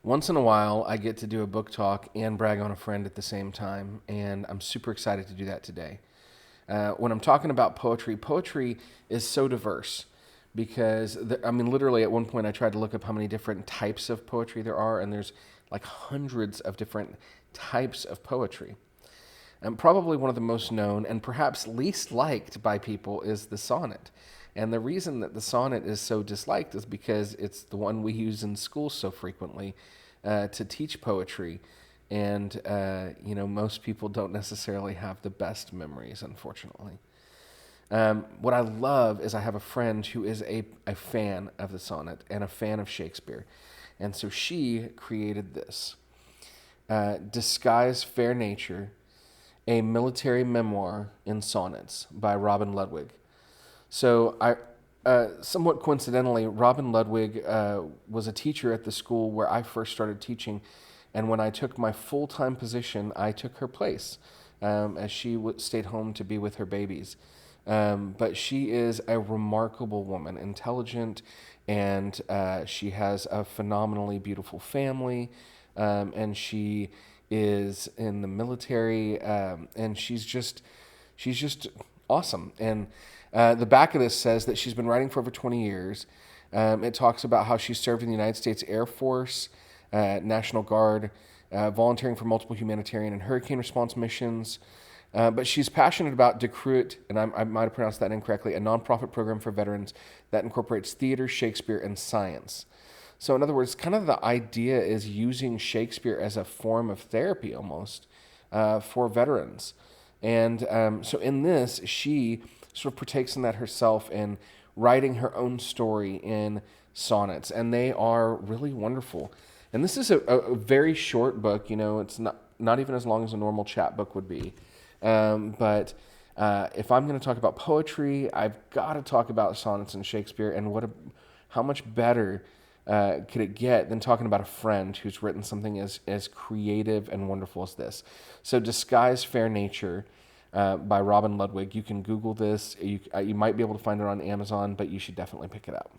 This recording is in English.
Once in a while, I get to do a book talk and brag on a friend at the same time, and I'm super excited to do that today. When I'm talking about poetry, poetry is so diverse because, literally at one point I tried to look up how many different types of poetry there are, and there's like hundreds of different types of poetry. And probably one of the most known and perhaps least liked by people is the sonnet. And the reason that the sonnet is so disliked is because it's the one we use in school so frequently to teach poetry. And, most people don't necessarily have the best memories, unfortunately. What I love is I have a friend who is a fan of the sonnet and a fan of Shakespeare. And so she created this Disguise Fair Nature, a military memoir in sonnets by Robin Ludwig. So somewhat coincidentally, Robin Ludwig was a teacher at the school where I first started teaching, and when I took my full-time position, I took her place as she stayed home to be with her babies. But she is a remarkable woman, intelligent, and she has a phenomenally beautiful family, and she is in the military, and she's just awesome. And the back of this says that she's been writing for over 20 years. It talks about how she served in the United States Air Force, National Guard, volunteering for multiple humanitarian and hurricane response missions. But she's passionate about Decruit, and I might have pronounced that incorrectly, a nonprofit program for veterans that incorporates theater, Shakespeare, and science. So, in other words, kind of the idea is using Shakespeare as a form of therapy almost for veterans. And so, in this, she sort of partakes in that herself and writing her own story in sonnets, and they are really wonderful. And this is a very short book. It's not even as long as a normal chat book would be. But if I'm going to talk about poetry, I've got to talk about sonnets and Shakespeare, and how much better could it get than talking about a friend who's written something as creative and wonderful as this. So Disguise Fair Nature by Robin Ludwig. You can Google this. You might be able to find it on Amazon, but you should definitely pick it up.